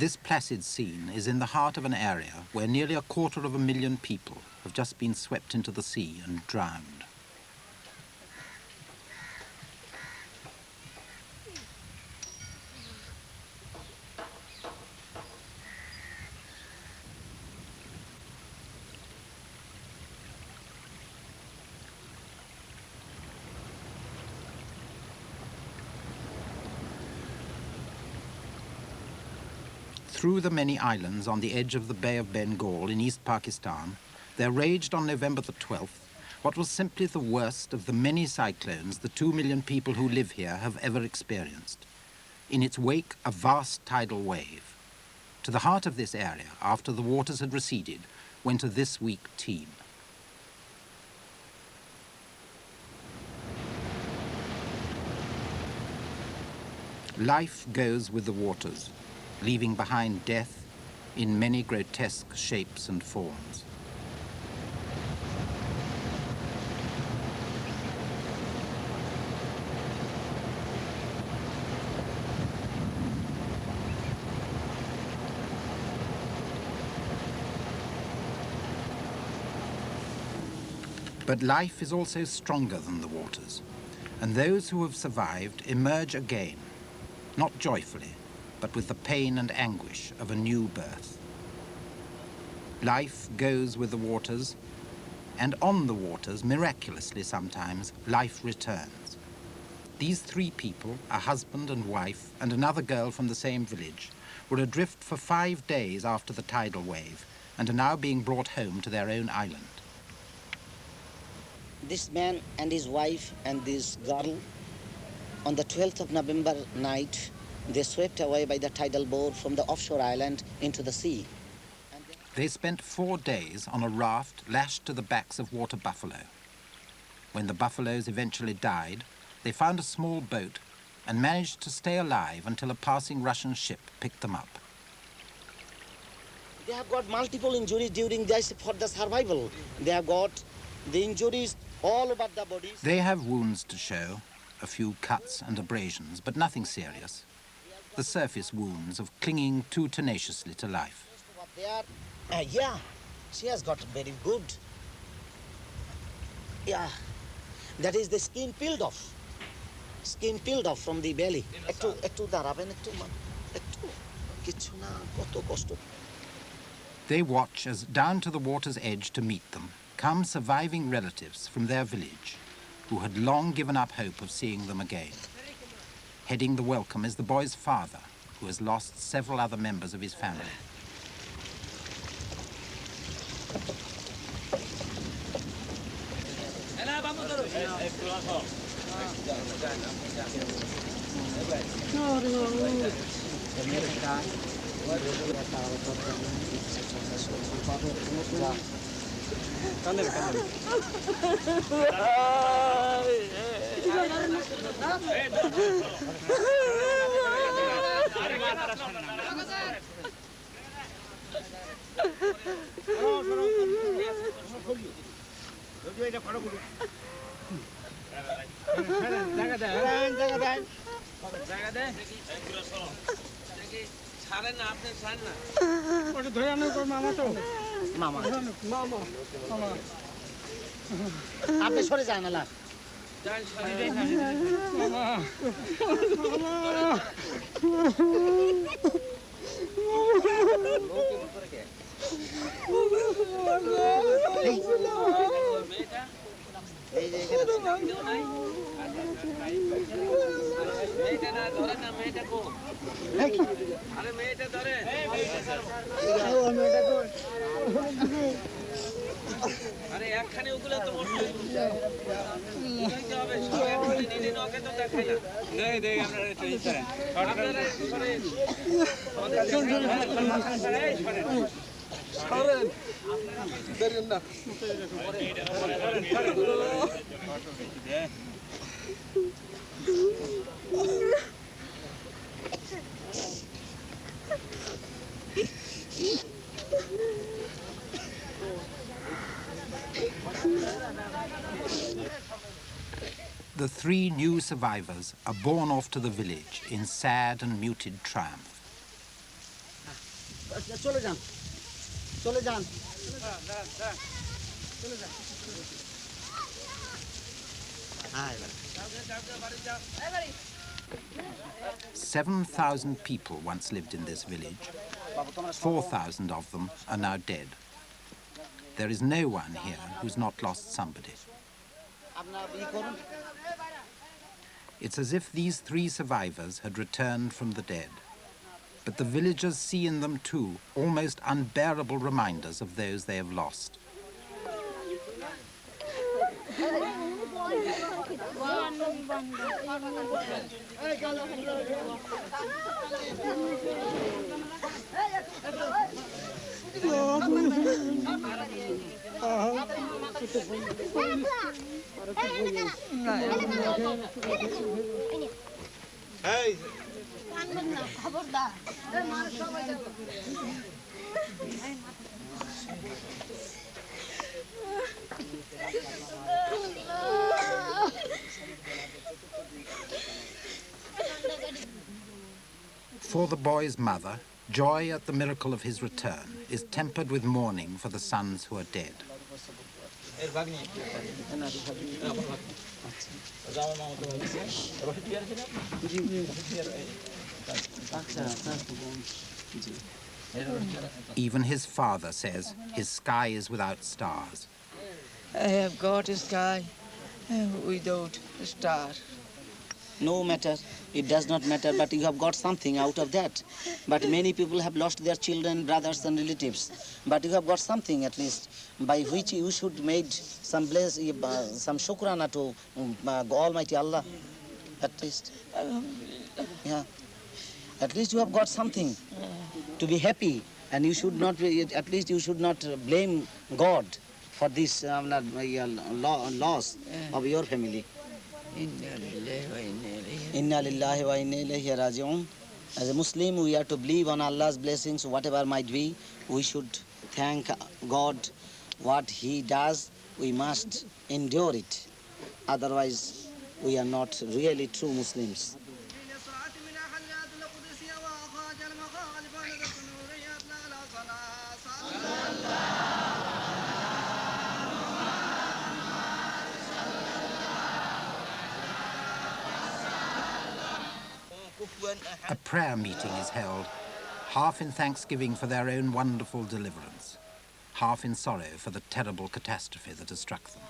This placid scene is in the heart of an area where nearly 250,000 people have just been swept into the sea and drowned. Through the many islands on the edge of the Bay of Bengal in East Pakistan, there raged on November the 12th what was simply the worst of the many cyclones the 2 million people who live here have ever experienced. In its wake, a vast tidal wave. To the heart of this area, after the waters had receded, went a this week team. Life goes with the waters, leaving behind death in many grotesque shapes and forms. But life is also stronger than the waters, and those who have survived emerge again, not joyfully, but with the pain and anguish of a new birth. Life goes with the waters, and on the waters, miraculously sometimes, life returns. These 3 people, a husband and wife, and another girl from the same village, were adrift for 5 days after the tidal wave, and are now being brought home to their own island. This man and his wife and this girl, on the 12th of November night, they swept away by the tidal bore from the offshore island into the sea. They spent 4 days on a raft lashed to the backs of water buffalo. When the buffaloes eventually died, they found a small boat and managed to stay alive until a passing Russian ship picked them up. They have got multiple injuries during this for the survival. They have got the injuries all over the bodies. They have wounds to show, a few cuts and abrasions, but nothing serious. The surface wounds of clinging too tenaciously to life. Yeah, she has got very good. Yeah, that is the skin peeled off. Skin peeled off from the belly. They watch as down to the water's edge to meet them come surviving relatives from their village who had long given up hope of seeing them again. Heading the welcome is the boy's father, who has lost several other members of his family. আপনি সরে যান না আরে একখানে ওগুলো তো বসে বুঝাইতে হবে সবাই একখানে নিলে নকে তো দেখাই না দেই দেই আমরা ট্রেন করেন আপনারা সরে আমাদের সরে সরেন দেরিন না The 3 new survivors are borne off to the village in sad and muted triumph. চলে যান চলে যান 7,000 people once lived in this village. 4,000 of them are now dead. There is no one here who's not lost somebody. It's as if these 3 survivors had returned from the dead. But the villagers see in them too almost unbearable reminders of those they have lost. Hey. For the boy's mother, joy at the miracle of his return is tempered with mourning for the sons who are dead. Even his father says his sky is without stars. I have got a sky without a star. No matter, it does not matter, but you have got something out of that. But many people have lost their children, brothers and relatives. But you have got something at least, by which you should make some some shukrana to Almighty Allah, at least. Yeah. At least you have got something to be happy, and you should not, at least you should not blame God for this loss of your family. Inna lillahi wa inna ilayhi raji'un. As a Muslim, we are to believe on Allah's blessings, whatever might be. We should thank God. What He does, we must endure it. Otherwise, we are not really true Muslims. A prayer meeting is held, half in thanksgiving for their own wonderful deliverance, half in sorrow for the terrible catastrophe that has struck them.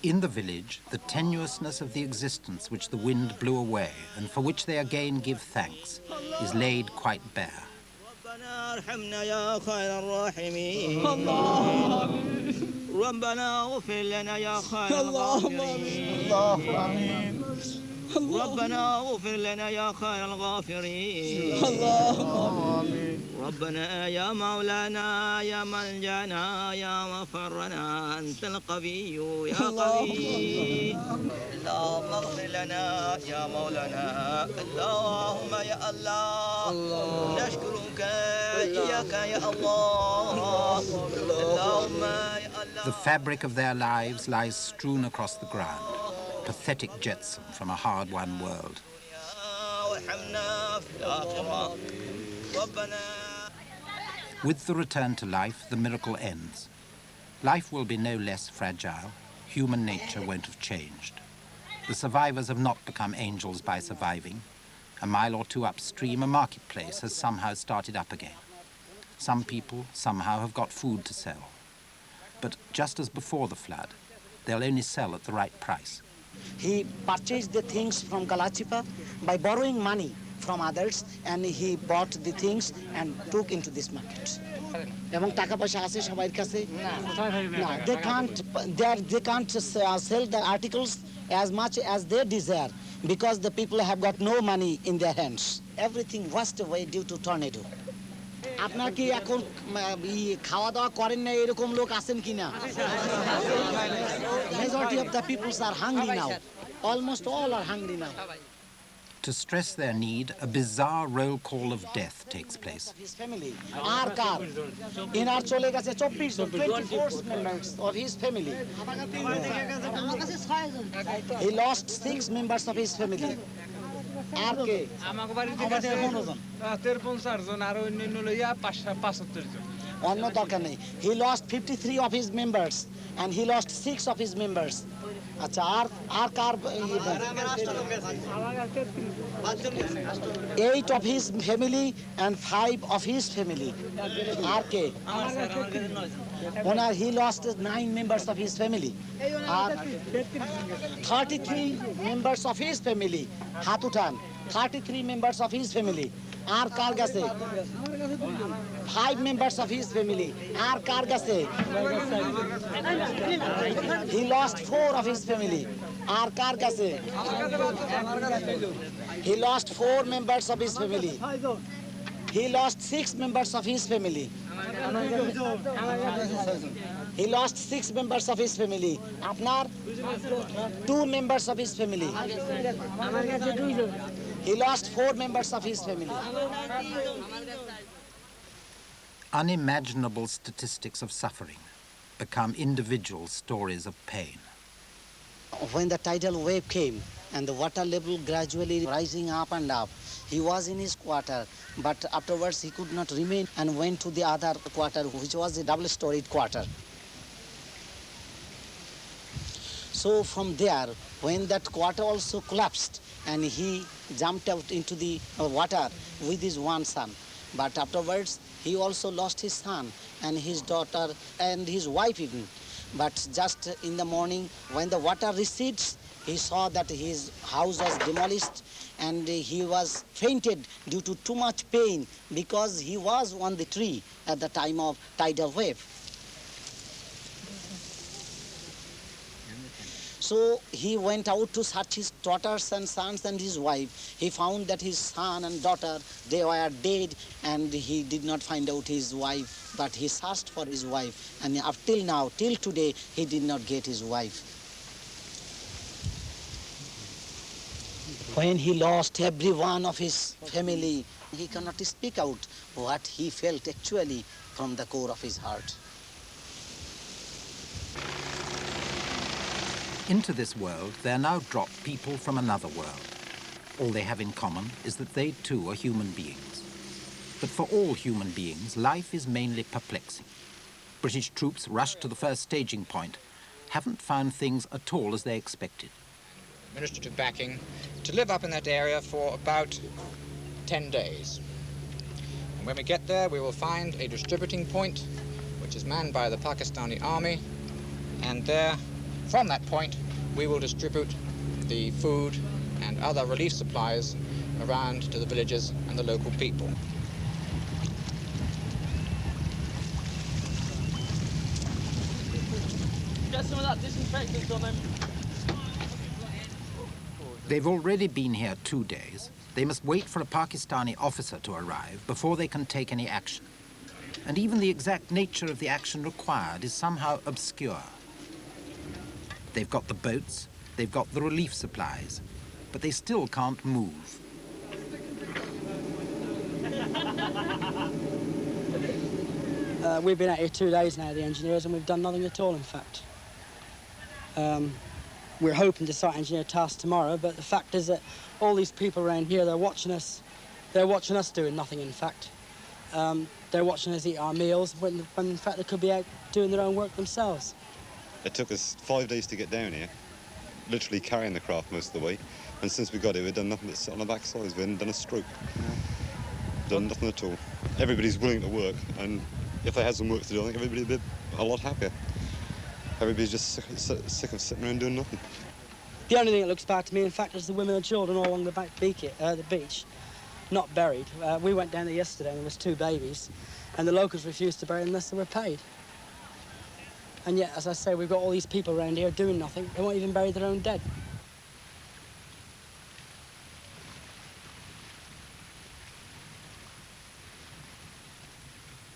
In the village, the tenuousness of the existence which the wind blew away and for which they again give thanks is laid quite bare. ربنا اغفر لنا يا خير الغافرين ربنا اغفر لنا يا خير الغافرين ربنا يا مولانا يا ملجانا يا مفرنا أنت القوي يا قوي اللهم اغفر لنا يا مولانا اللهم يا الله نشكرك إياك يا الله اللهم يا الله. The fabric of their lives lies strewn across the ground, pathetic jetsam from a hard-won world. With the return to life, the miracle ends. Life will be no less fragile. Human nature won't have changed. The survivors have not become angels by surviving. A mile or two upstream, a marketplace has somehow started up again. Some people somehow have got food to sell. But just as before the flood, they'll only sell at the right price. He purchased the things from Kalachipa by borrowing money from others, and he bought the things and took into this market. এবং টাকা পয়সা আছে সবার কাছে না they can't sell the articles as much as they desire because the people have got no money in their hands. Everything washed away due to tornado. আপনার কি এখন খাওয়া দাওয়া করেন না এরকম লোক আছেন কিনা? Majority of the people are hungry now. Almost all are hungry now. To stress their need, a bizarre roll call of death takes place. His family, our car, in our chole gache 24 members of his family. He lost 6 members of his family. আর কে? আমাকে বাড়িতে 53 জন আর অন্যান্য লইয়া 75 জন। অন্য দরকার নেই। He lost 53 of his members and he lost 6 of his members. আচ্ছা আর কার 8 of his family and 5 of his family. R K? He lost 9 members of his family. 33 members of his family. হাত উঠান 33 members of his family. আর কার কাছে? 5 members of his family. আর কার কাছে? He lost 4 of his family. আর কার কাছে? He lost 4 members of his family. He lost 6 members of his family. He lost 6 members of his family. আপনার 2 members of his family. He lost 4 members of his family. Unimaginable statistics of suffering become individual stories of pain. When the tidal wave came and the water level gradually rising up and up, he was in his quarter, but afterwards he could not remain and went to the other quarter, which was a double-storied quarter. So from there, when that quarter also collapsed, and he jumped out into the water with his one son. But afterwards, he also lost his son and his daughter and his wife even. But just in the morning, when the water recedes, he saw that his house was demolished and he was fainted due to too much pain because he was on the tree at the time of tidal wave. So he went out to search his daughters and sons and his wife. He found that his son and daughter, they were dead, and he did not find out his wife, but he searched for his wife. And up till now, till today, he did not get his wife. When he lost every one of his family, he cannot speak out what he felt actually from the core of his heart. Into this world, there now drop people from another world. All they have in common is that they too are human beings. But for all human beings, life is mainly perplexing. British troops rushed to the first staging point, haven't found things at all as they expected. Administrative backing to live up in that area for about 10 days. And when we get there, we will find a distributing point, which is manned by the Pakistani army, and there, from that point, we will distribute the food and other relief supplies around to the villages and the local people. Get some of that disinfectant on them. They've already been here 2 days. They must wait for a Pakistani officer to arrive before they can take any action. And even the exact nature of the action required is somehow obscure. They've got the boats, they've got the relief supplies, but they still can't move. We've been out here 2 days now, the engineers, and we've done nothing at all, in fact. We're hoping to start engineer tasks tomorrow, but the fact is that all these people around here, they're watching us doing nothing, in fact. they're watching us eat our meals when in fact they could be out doing their own work themselves. It took us 5 days to get down here, literally carrying the craft most of the way. And since we got here, we've done nothing but sit on the backsides. We haven't done a stroke. Done nothing at all. Everybody's willing to work, and if they had some work to do, I think everybody would be a lot happier. Everybody's just sick of sitting around doing nothing. The only thing that looks bad to me, in fact, is the women and children all along the beach, not buried. We went down there yesterday and there was 2 babies, and the locals refused to bury them unless they were paid. And yet, as I say, we've got all these people around here doing nothing. They won't even bury their own dead.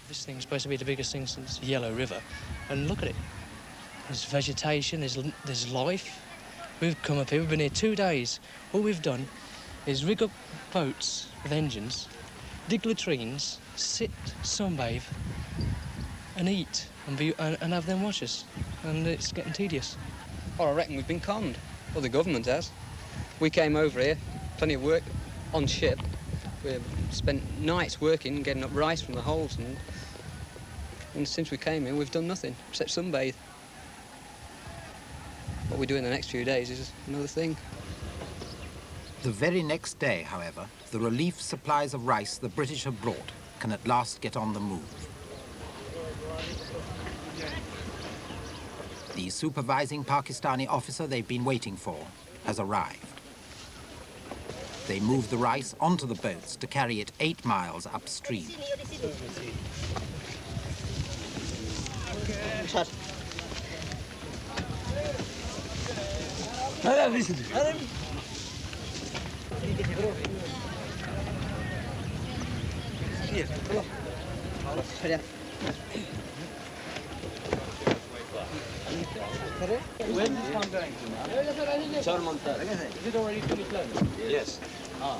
This thing's supposed to be the biggest thing since Yellow River, and look at it. There's vegetation, there's life. We've come up here, we've been here 2 days. All we've done is rig up boats with engines, dig latrines, sit, sunbathe, and eat, and have them watch us. And it's getting tedious. Well, I reckon we've been conned. Well, the government has. We came over here, plenty of work on ship. We spent nights working, getting up rice from the holes, and since we came here, we've done nothing except sunbathe. What we do in the next few days is another thing. The very next day, however, the relief supplies of rice the British have brought can at last get on the move. The supervising Pakistani officer they've been waiting for has arrived. They move the rice onto the boats to carry it 8 miles upstream. When is this one going to now? Is it already fully closed? Yes. Ah,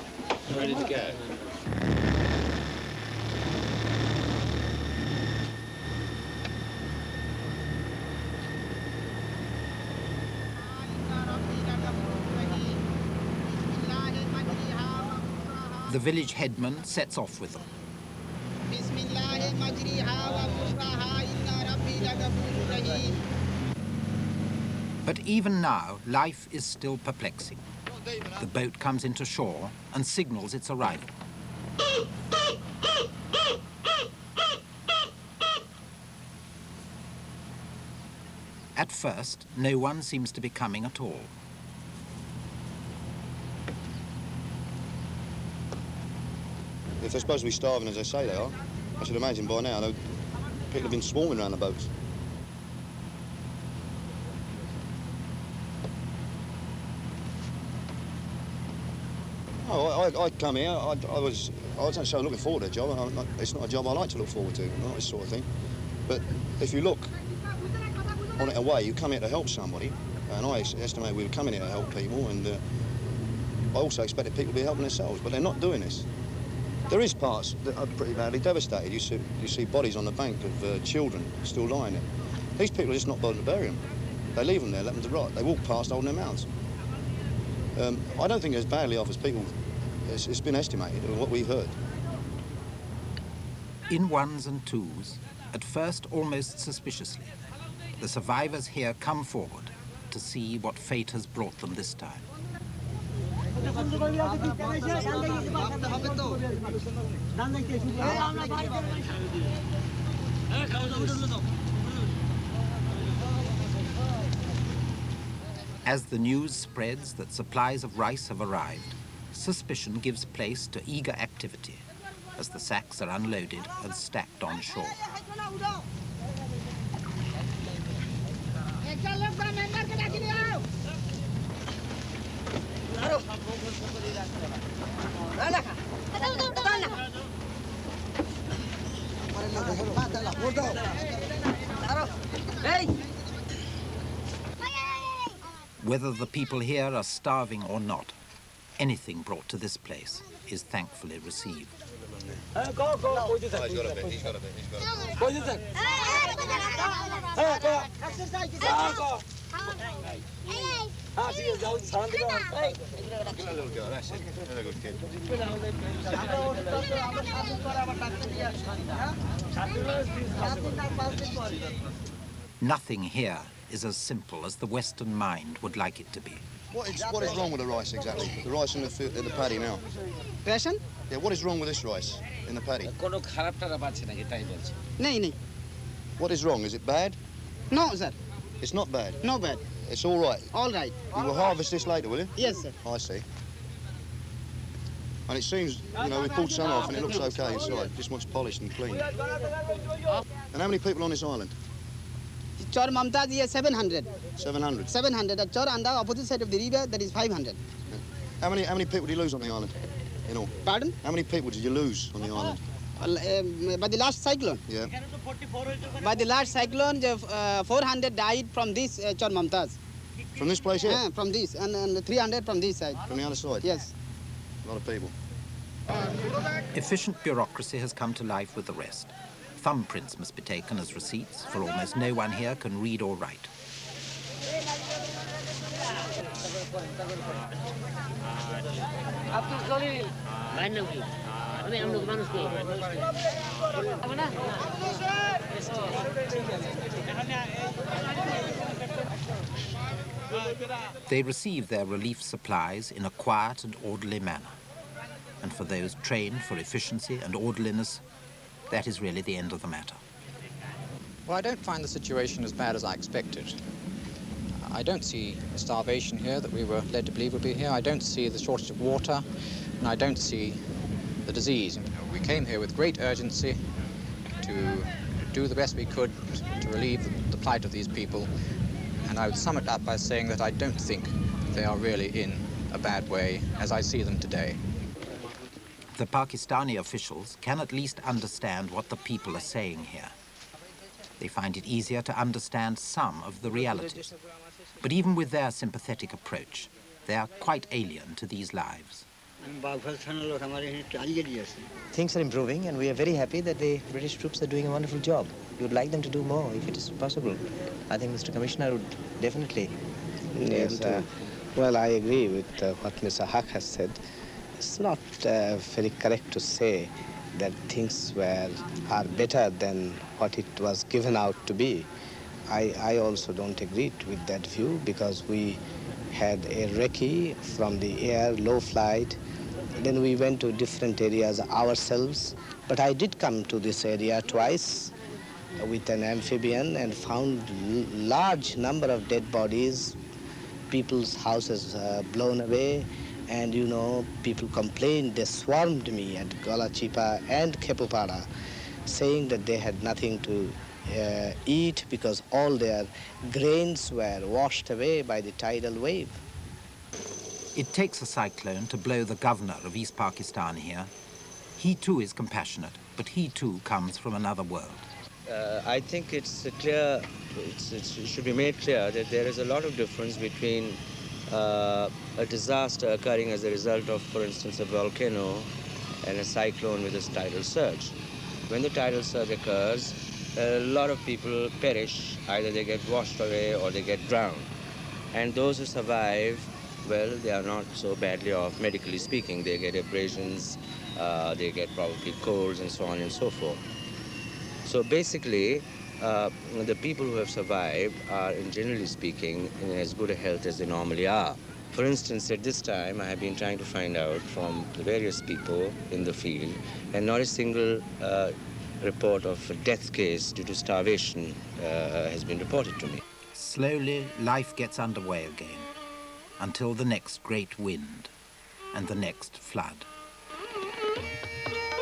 ready to go. The village headman sets off with them. But even now, life is still perplexing. The boat comes into shore and signals its arrival. At first, no one seems to be coming at all. If they're supposed to be starving as they say they are, I should imagine by now people have been swarming around the boats. Oh, I come here, I wasn't so looking forward to the job. It's not a job I like to look forward to, not this sort of thing. But if you look on it away, you come here to help somebody, and I estimate we were coming here to help people, and I also expected people to be helping themselves, but they're not doing this. There is parts that are pretty badly devastated. You see bodies on the bank of children still lying there. These people are just not bothering to bury them. They leave them there, let them to rot. They walk past holding their mouths. I don't think they're as badly off as people. It's been estimated, or what we've heard. In ones and twos, at first almost suspiciously, the survivors here come forward to see what fate has brought them this time. As the news spreads that supplies of rice have arrived, suspicion gives place to eager activity as the sacks are unloaded and stacked on shore. Whether the people here are starving or not, anything brought to this place is thankfully received. He's got a bit. Nothing here is as simple as the Western mind would like it to be. What is wrong with the rice exactly? The rice in the paddy now. Ration? Yeah, what is wrong with this rice in the paddy? What is wrong? Is it bad? No, sir. It's not bad. No bad. It's all right. All right. You will harvest this later, will you? Yes, sir. I see. And it seems, you know, we pulled some off and it looks okay inside. Just wants polished and clean. And how many people on this island? Chor Mamtaz is 700. 700. 700. The Chor on the opposite side of the river, that is 500. Yeah. How many people did you lose on the island? In all? Pardon? How many people did you lose on the island? By the last cyclone? Yeah. By the last cyclone, 400 died from this Chor Mamtaz. From this place here? Yeah, from this. And 300 from this side. From the other side? Yes. A lot of people. Efficient bureaucracy has come to life with the rest. Thumbprints must be taken as receipts, for almost no one here can read or write. They receive their relief supplies in a quiet and orderly manner. And for those trained for efficiency and orderliness, that is really the end of the matter. Well, I don't find the situation as bad as I expected. I don't see starvation here that we were led to believe would be here. I don't see the shortage of water, and I don't see the disease. We came here with great urgency to do the best we could to relieve the plight of these people, and I would sum it up by saying that I don't think they are really in a bad way as I see them today. The Pakistani officials can at least understand what the people are saying here. They find it easier to understand some of the realities. But even with their sympathetic approach, they are quite alien to these lives. Things are improving, and we are very happy that the British troops are doing a wonderful job. We would like them to do more if it is possible. I think Mr. Commissioner would definitely be able to... Well, I agree with what Mr. Haq has said. It's not very correct to say that things are better than what it was given out to be. I also don't agree with that view, because we had a recce from the air, low flight. Then we went to different areas ourselves. But I did come to this area twice with an amphibian and found large number of dead bodies, people's houses blown away. And, you know, people complained, they swarmed me at Golachipa and Kepupara, saying that they had nothing to eat because all their grains were washed away by the tidal wave. It takes a cyclone to blow the governor of East Pakistan here. He too is compassionate, but he too comes from another world. I think it's clear, it should be made clear that there is a lot of difference between a disaster occurring as a result of, for instance, a volcano and a cyclone with a tidal surge. When the tidal surge occurs, a lot of people perish. Either they get washed away or they get drowned. And those who survive, well, they are not so badly off, medically speaking. They get abrasions, they get probably colds and so on and so forth. So basically, the people who have survived are, generally speaking, in as good a health as they normally are. For instance, at this time, I have been trying to find out from the various people in the field, and not a single report of a death case due to starvation has been reported to me. Slowly, life gets underway again, until the next great wind and the next flood.